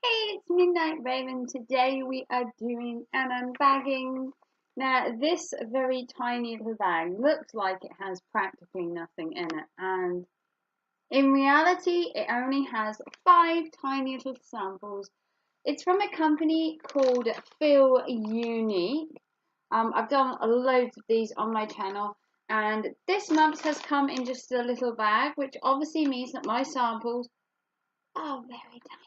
Hey, it's Midnight Raven. Today we are doing an unbagging. Now, this very tiny little bag looks like it has practically nothing in it, and in reality, it only has 5 tiny little samples. It's from a company called Feel Unique. I've done loads of these on my channel, and this month has come in just a little bag, which obviously means that my samples are very tiny.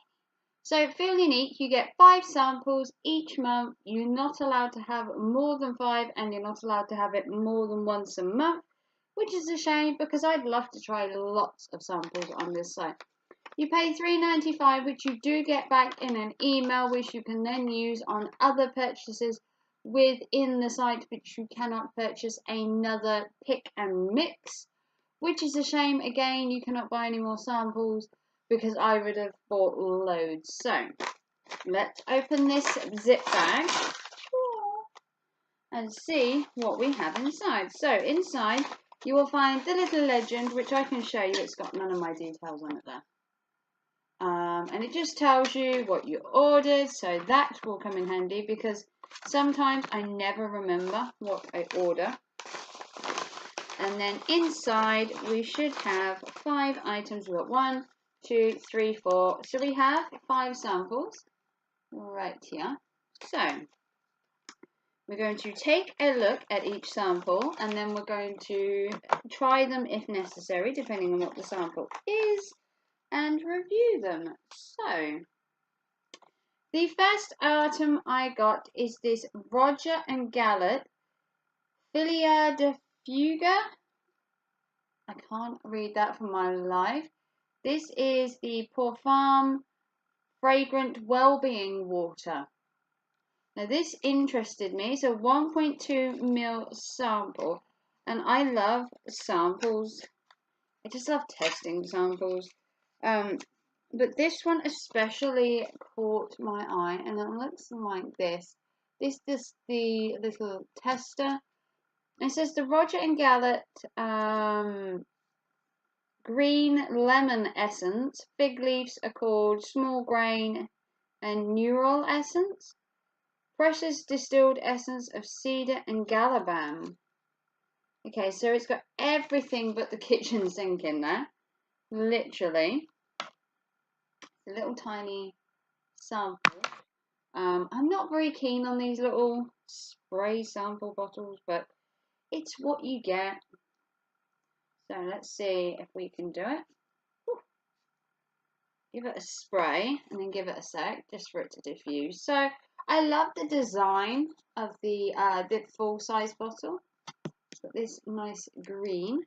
So Feel Unique, you get 5 samples each month. You're not allowed to have more than 5, and you're not allowed to have it more than once a month, which is a shame because I'd love to try lots of samples on this site. You pay $3.95, which you do get back in an email, which you can then use on other purchases within the site, which you cannot purchase another pick and mix, which is a shame. Again, you cannot buy any more samples because I would have bought loads. So let's open this zip bag and see what we have inside. So inside you will find the little legend, which I can show you. It's got none of my details on it there. And it just tells you what you ordered, so that will come in handy because sometimes I never remember what I order. And then inside we should have 5 items. We've got 1, 2, 3, 4. So we have 5 samples right here. So we're going to take a look at each sample, and then we're going to try them if necessary, depending on what the sample is, and review them. So the first item I got is this Roger and Gallet Filia de Fuga. I can't read that for my life. This is the Parfum Fragrant Wellbeing Water. Now this interested me. It's a 1.2 ml sample, and I love samples. I just love testing samples. But this one especially caught my eye, and it looks like this. This is the little tester. It says the Roger and Gallet green lemon essence. Fig leaves are called small grain and neural essence. Precious distilled essence of cedar and gallium. Okay, so it's got everything but the kitchen sink in there. Literally. It's a little tiny sample. I'm not very keen on these little spray sample bottles, but it's what you get. So let's see if we can do it. Whew. Give it a spray and then give it a sec just for it to diffuse. So I love the design of the full size bottle. It's got this nice green.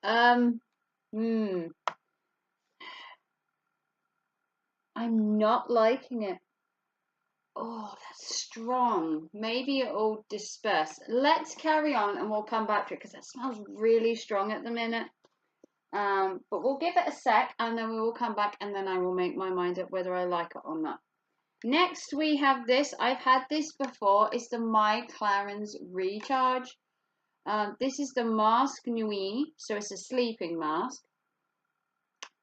I'm not liking it. Oh, that's strong. Maybe it'll disperse. Let's carry on and we'll come back to it because that smells really strong at the minute. But we'll give it a sec and then we will come back and then I will make my mind up whether I like it or not. Next we have this. I've had this before. It's the My Clarins Recharge. This is the Mask Nuit, so it's a sleeping mask.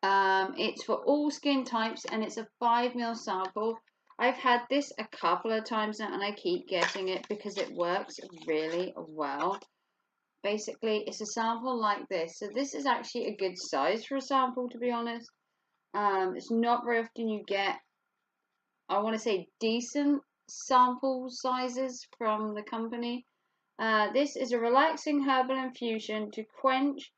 It's for all skin types and it's a 5 ml sample. I've had this a couple of times now and I keep getting it because it works really well. Basically, it's a sample like this. So this is actually a good size for a sample, to be honest. It's not very often you get, I want to say, decent sample sizes from the company. This is a relaxing herbal infusion to quench,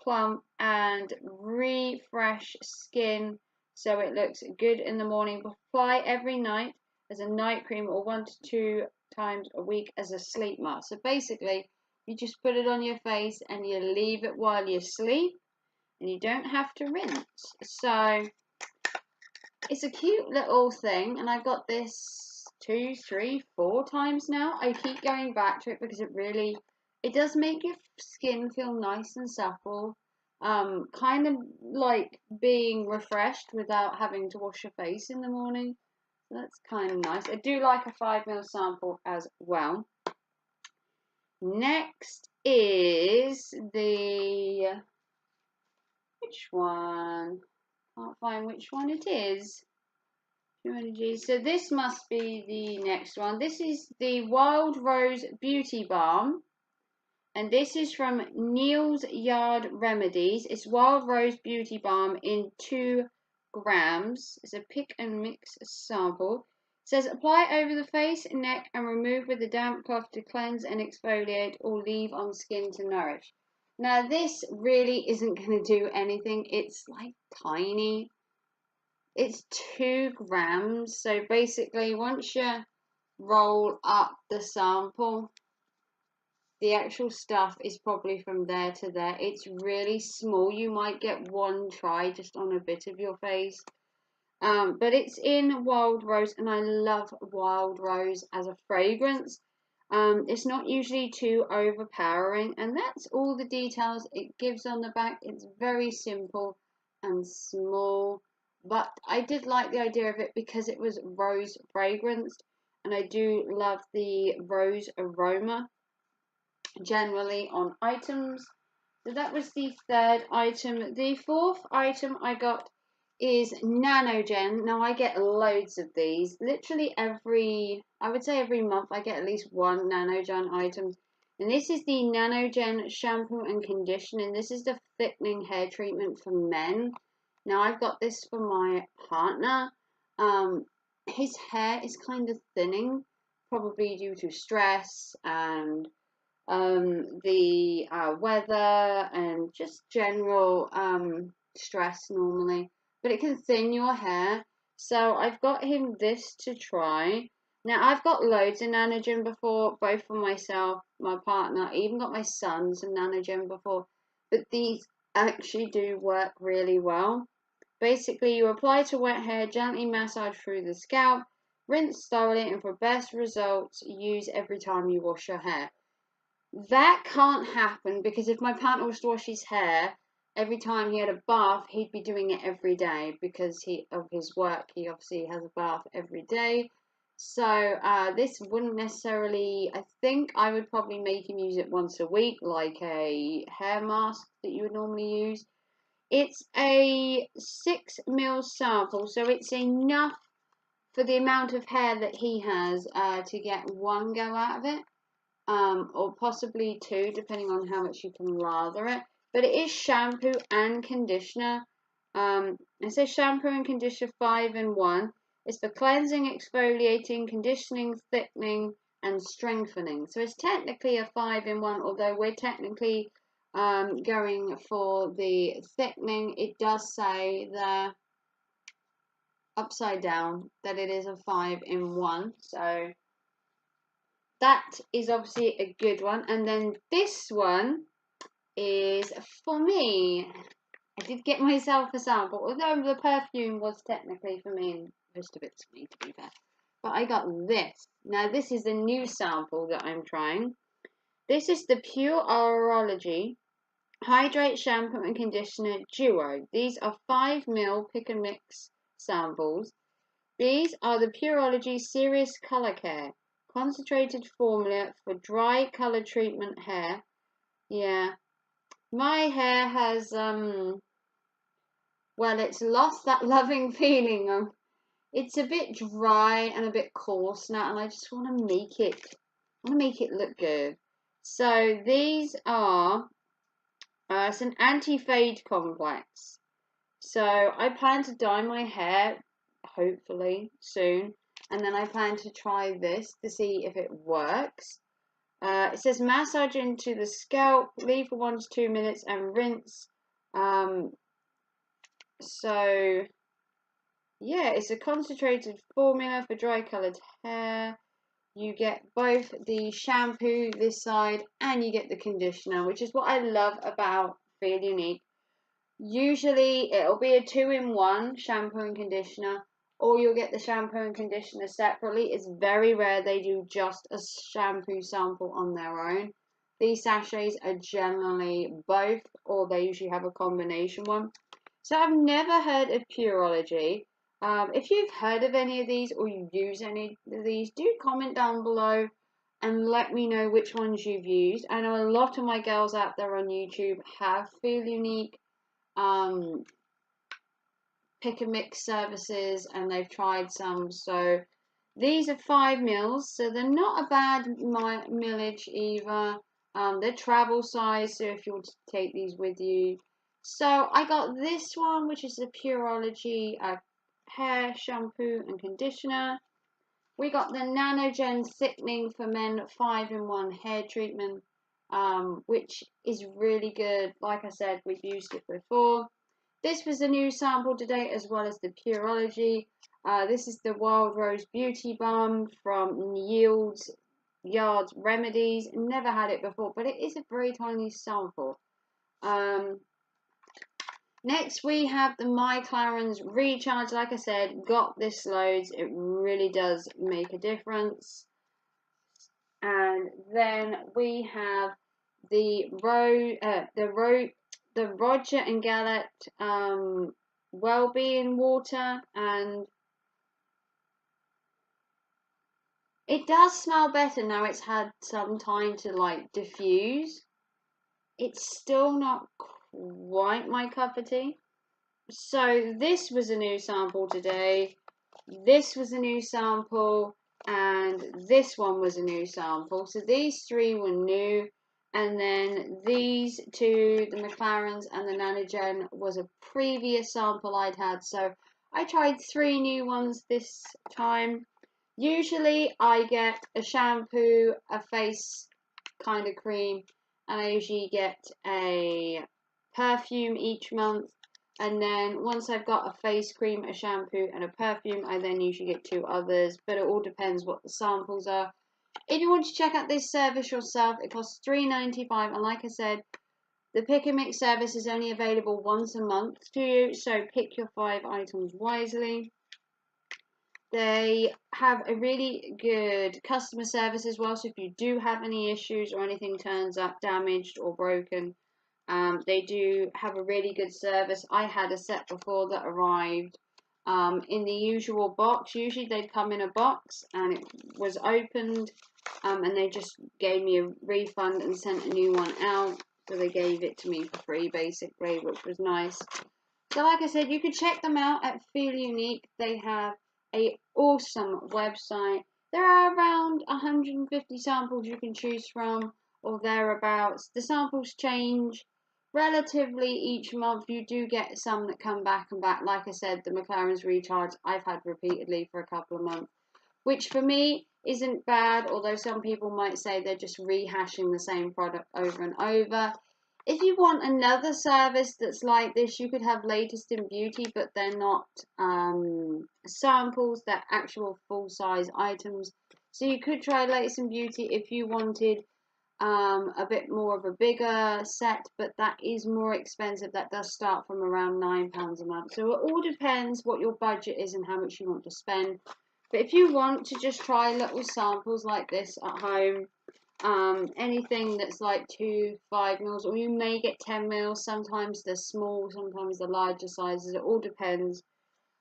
plump, and refresh skin so it looks good in the morning. Apply every night as a night cream or 1 to 2 times a week as a sleep mask. So basically, you just put it on your face and you leave it while you sleep and you don't have to rinse. So it's a cute little thing, and I got this 2, 3, 4 times now. I keep going back to it because it does make your skin feel nice and supple. Kind of like being refreshed without having to wash your face in the morning. So that's kind of nice. I do like a 5 ml sample as well. Next is the which one. Can't find which one it is. So this must be the next one. This is the Wild Rose Beauty Balm. And this is from Neal's Yard Remedies. It's Wild Rose Beauty Balm in 2 grams. It's a pick and mix sample. It says apply over the face, neck, and remove with a damp cloth to cleanse and exfoliate, or leave on skin to nourish. Now this really isn't going to do anything. It's like tiny. It's 2 grams. So basically, once you roll up the sample, the actual stuff is probably from there to there. It's really small. You might get one try just on a bit of your face. But it's in Wild Rose, and I love Wild Rose as a fragrance. It's not usually too overpowering, and that's all the details it gives on the back. It's very simple and small, but I did like the idea of it because it was rose fragranced, and I do love the rose aroma generally on items. So that was the 3rd item. The 4th item I got is Nanogen. Now I get loads of these. Literally I would say every month I get at least one Nanogen item. And this is the Nanogen shampoo and conditioner. This is the thickening hair treatment for men. Now I've got this for my partner. His hair is kind of thinning, probably due to stress and the weather and just general stress normally, but it can thin your hair. So I've got him this to try. Now I've got loads of Nanogen before, both for myself, my partner. I even got my son some Nanogen before, but these actually do work really well. Basically, you apply to wet hair, gently massage through the scalp, rinse thoroughly, and for best results, use every time you wash your hair. That can't happen because if my partner was to wash his hair every time he had a bath, he'd be doing it every day because of his work. He obviously has a bath every day. So this wouldn't necessarily, I think I would probably make him use it once a week, like a hair mask that you would normally use. It's a 6 ml sample, so it's enough for the amount of hair that he has to get 1 go out of it. Or possibly 2, depending on how much you can lather it. But it is shampoo and conditioner. It says shampoo and conditioner 5 in 1. It's for cleansing, exfoliating, conditioning, thickening, and strengthening. So it's technically a 5 in 1, although we're technically going for the thickening. It does say there upside down that it is a 5 in 1. So that is obviously a good one. And then this one is for me. I did get myself a sample, although the perfume was technically for me and most of it's for me, to be fair. But I got this. Now this is a new sample that I'm trying. This is the Pure Aurology Hydrate Shampoo and Conditioner Duo. These are 5 ml pick and mix samples. These are the Pureology Serious Color Care concentrated formula for dry color treatment hair. Yeah, my hair has well, it's lost that loving feeling. It's a bit dry and a bit coarse now, and I just want to make it look good. So these are it's an anti-fade complex. So I plan to dye my hair hopefully soon, and then I plan to try this to see if it works. It says massage into the scalp, leave for 1 to 2 minutes, and rinse. So yeah, it's a concentrated formula for dry coloured hair. You get both the shampoo this side and you get the conditioner, which is what I love about Feel Unique. Usually it'll be a 2-in-1 shampoo and conditioner, or you'll get the shampoo and conditioner separately. It's very rare they do just a shampoo sample on their own. These sachets are generally both, or they usually have a combination one. So I've never heard of Pureology. If you've heard of any of these or you use any of these, do comment down below and let me know which ones you've used. I know a lot of my girls out there on YouTube have Feel Unique pick and mix services, and they've tried some. So these are 5 mils, so they're not a bad millage either. They're travel size, so if you want to take these with you. So I got this one, which is the Pureology hair shampoo and conditioner. We got the Nanogen Thickening for Men 5-in-1 hair treatment, which is really good. Like I said, we've used it before. This was a new sample today, as well as the Pureology. This is the Wild Rose Beauty Balm from Yields Yards Remedies. Never had it before, but it is a very tiny sample. Next we have the My Clarins Recharge. Like I said, got this loads. It really does make a difference. And then we have the Roger and Gallet Wellbeing Water, and it does smell better now. It's had some time to like diffuse. It's still not quite my cup of tea. So this was a new sample today. This was a new sample, and this one was a new sample. So these 3 were new, and then these 2, the McLarens and the Nanogen, was a previous sample I'd had. So I tried 3 new ones this time. Usually I get a shampoo, a face kind of cream, and I usually get a perfume each month. And then once I've got a face cream, a shampoo, and a perfume, I then usually get 2 others. But it all depends what the samples are. If you want to check out this service yourself, it costs $3.95. And like I said, the pick and mix service is only available once a month to you. So pick your 5 items wisely. They have a really good customer service as well. So if you do have any issues or anything turns up damaged or broken, they do have a really good service. I had a set before that arrived in the usual box. Usually they'd come in a box and it was opened, and they just gave me a refund and sent a new one out. So they gave it to me for free basically, which was nice. So like I said, you can check them out at Feel Unique. They have an awesome website. There are around 150 samples you can choose from, or thereabouts. The samples change relatively each month. You do get some that come back and back. Like I said, the McLaren's Recharge I've had repeatedly for a couple of months, which for me isn't bad, although some people might say they're just rehashing the same product over and over. If you want another service that's like this, you could have Latest in Beauty, but they're not samples, they're actual full-size items. So you could try Latest in Beauty if you wanted a bit more of a bigger set, but that is more expensive. That does start from around £9 a month. So it all depends what your budget is and how much you want to spend. But if you want to just try little samples like this at home, anything that's like 5 mils, or you may get 10 mils. Sometimes they're small, sometimes they're larger sizes. It all depends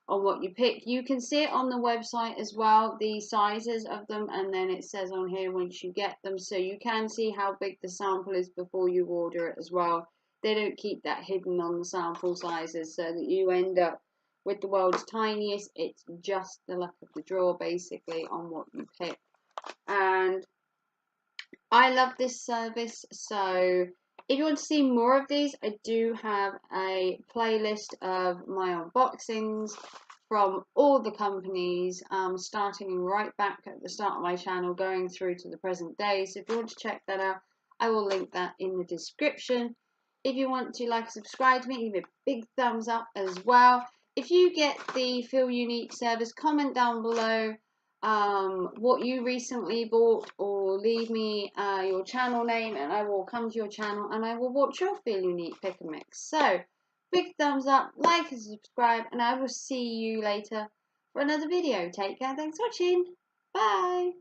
on what you pick. You can see it on the website as well, the sizes of them, and then it says on here once you get them, so you can see how big the sample is before you order it as well. They don't keep that hidden on the sample sizes so that you end up with the world's tiniest. It's just the luck of the draw basically on what you pick. And I love this service, so if you want to see more of these, I do have a playlist of my unboxings from all the companies, starting right back at the start of my channel, going through to the present day. So if you want to check that out, I will link that in the description. If you want to like and subscribe to me, give it a big thumbs up as well. If you get the Feel Unique service, comment down below what you recently bought, or leave me your channel name and I will come to your channel and I will watch your Feel Unique pick and mix. So big thumbs up, like and subscribe, and I will see you later for another video. Take care, thanks for watching, bye.